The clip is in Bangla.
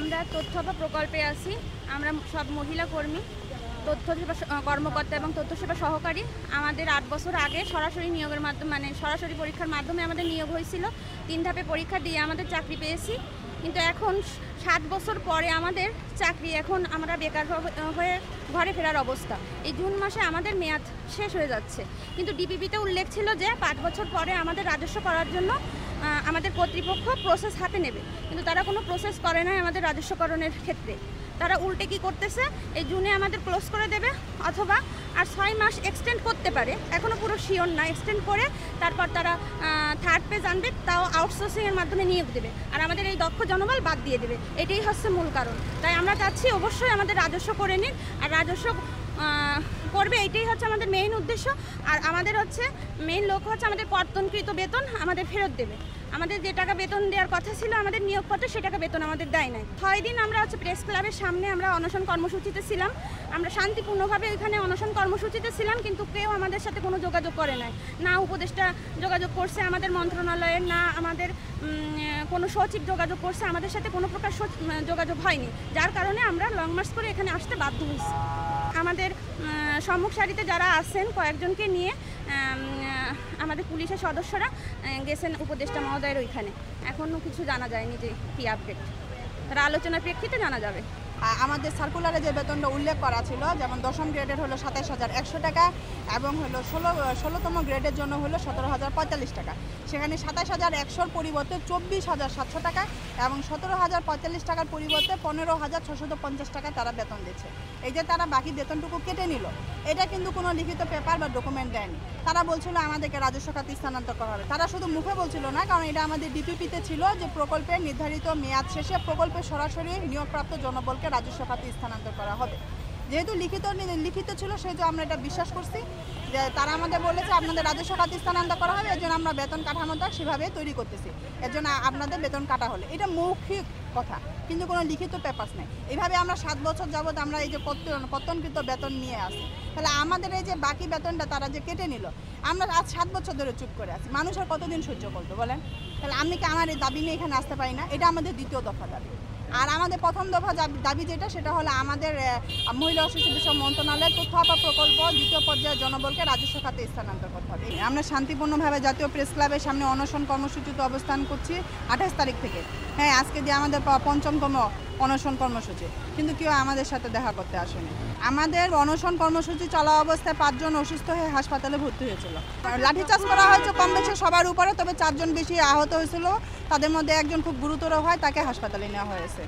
আমরা তথ্য বা প্রকল্পে আছি। আমরা সব মহিলা কর্মী, তথ্য সেবা কর্মকর্তা এবং তথ্য সেবা সহকারী। আমাদের 8 বছর আগে সরাসরি নিয়োগের মাধ্যমে সরাসরি পরীক্ষার মাধ্যমে আমাদের নিয়োগ হয়েছিল। 3 ধাপে পরীক্ষা দিয়ে আমাদের চাকরি পেয়েছি। কিন্তু এখন 7 বছর পরে আমাদের চাকরি, এখন আমরা বেকার হয়ে ঘরে ফেরার অবস্থা। এই জুন মাসে আমাদের মেয়াদ শেষ হয়ে যাচ্ছে, কিন্তু ডিপিপিতে উল্লেখ ছিল যে 5 বছর পরে আমাদের রাজস্ব করার জন্য আমাদের কর্তৃপক্ষ প্রসেস হাতে নেবে, কিন্তু তারা কোনো প্রসেস করে নাই আমাদের রাজস্বকরণের ক্ষেত্রে। তারা উল্টে কি করতেছে, এই জুনে আমাদের ক্লোজ করে দেবে অথবা আর 6 মাস এক্সটেন্ড করতে পারে, এখনও পুরো শিওর না। এক্সটেন্ড করে তারপর তারা থার্ড পেজ আনবে, তাও আউটসোর্সিংয়ের মাধ্যমে নিয়োগ দেবে, আর আমাদের এই দক্ষ জনবল বাদ দিয়ে দেবে। এটাই হচ্ছে মূল কারণ। তাই আমরা চাচ্ছি অবশ্যই আমাদের রাজস্ব করে নিন, আর রাজস্ব করবে, এইটাই হচ্ছে আমাদের মেইন উদ্দেশ্য। আর আমাদের হচ্ছে মেইন লক্ষ্য হচ্ছে আমাদের কর্তনকৃত বেতন আমাদের ফেরত দেবে। আমাদের যে টাকা বেতন দেওয়ার কথা ছিল আমাদের নিয়োগপত্রে, সে টাকা বেতন আমাদের দেয় নাই। 6 দিন আমরা হচ্ছে প্রেস ক্লাবের সামনে আমরা অনশন কর্মসূচিতে ছিলাম। আমরা শান্তিপূর্ণভাবে ওইখানে অনশন কর্মসূচিতে ছিলাম, কিন্তু কেউ আমাদের সাথে কোনো যোগাযোগ করে নাই। না উপদেষ্টা যোগাযোগ করছে আমাদের মন্ত্রণালয়ের, না আমাদের কোনো সচিব যোগাযোগ করছে, আমাদের সাথে কোনো প্রকার যোগাযোগ হয়নি, যার কারণে আমরা লং মার্চ করে এখানে আসতে বাধ্য হয়েছি। আমাদের সম্মুখ সারিতে যারা আছেন কয়েকজনকে নিয়ে আমাদের পুলিশের সদস্যরা গেছেন উপদেষ্টা মহোদয়ের ওইখানে। এখনও কিছু জানা যায়নি যে কী আপডেট, তারা আলোচনার প্রেক্ষিতে জানা যাবে। আমাদের সার্কুলারে যে বেতনটা উল্লেখ করা ছিল, যেমন 10ম গ্রেডের হলো 27,100 টাকা এবং হলো 16তম গ্রেডের জন্য হলো 17,045 টাকা। সেখানে 27,100 পরিবর্তে 24,700 টাকা এবং 17,045 টাকার পরিবর্তে 15,650 টাকা তারা বেতন দিচ্ছে। এই যে তারা বাকি বেতনটুকু কেটে নিল, এটা কিন্তু কোনো লিখিত পেপার বা ডকুমেন্ট দেয়নি। তারা বলছিল আমাদেরকে রাজস্ব খাতে স্থানান্তর করা হবে। তারা শুধু মুখে বলছিল না, কারণ এটা আমাদের ডিপিপিতে ছিল যে প্রকল্পের নির্ধারিত মেয়াদ শেষে প্রকল্পে সরাসরি নিয়োগপ্রাপ্ত জনবলকে রাজস্ব খাতে স্থানান্তর করা হবে। যেহেতু লিখিত ছিল, সেহেতু আমরা এটা বিশ্বাস করছি যে তারা আমাদের বলেছে আপনাদের রাজস্ব খাতে স্থানান্তর করা হবে, এর জন্য আমরা বেতন কাঠামোটা সেভাবে তৈরি করতেছি, এর জন্য আপনাদের বেতন কাটা হলে। এটা মৌখিক কথা, কিন্তু কোনো লিখিত পেপারস নেই। এইভাবে আমরা 7 বছর যাবৎ আমরা এই যে কর্তনকৃত বেতন নিয়ে আসি। তাহলে আমাদের এই যে বাকি বেতনটা তারা যে কেটে নিল, আমরা আজ 7 বছর ধরে চুপ করে আছি। মানুষের কতদিন সহ্য করতো বলেন? তাহলে আমি কি আমার এই দাবি নিয়ে এখানে আসতে পারি না? এটা আমাদের দ্বিতীয় দফা দাবি। আর আমাদের প্রথম দফা দাবি যেটা, সেটা হলো আমাদের মহিলা ও শিশু বিষয় মন্ত্রণালয়ের তথ্য প্রকল্প 2য় পর্যায়ে জনবলকে রাজস্ব খাতে স্থানান্তর করতে হবে। আমরা শান্তিপূর্ণভাবে জাতীয় প্রেস ক্লাবের সামনে অনশন কর্মসূচিতে অবস্থান করছি 28 তারিখ থেকে। হ্যাঁ, আজকে দিয়ে আমাদের 5ম অনশন কর্মসূচি, কিন্তু কেউ আমাদের সাথে দেখা করতে আসেনি। আমাদের অনশন কর্মসূচি চলা অবস্থায় 5 জন অসুস্থ হয়ে হাসপাতালে ভর্তি হয়েছিল। লাঠিচার্জ করা হয়েছে কম বেশি সবার উপরে, তবে 4 জন বেশি আহত হয়েছিল। তাদের মধ্যে একজন খুব গুরুতর হয়, তাকে হাসপাতালে নেওয়া হয়েছে।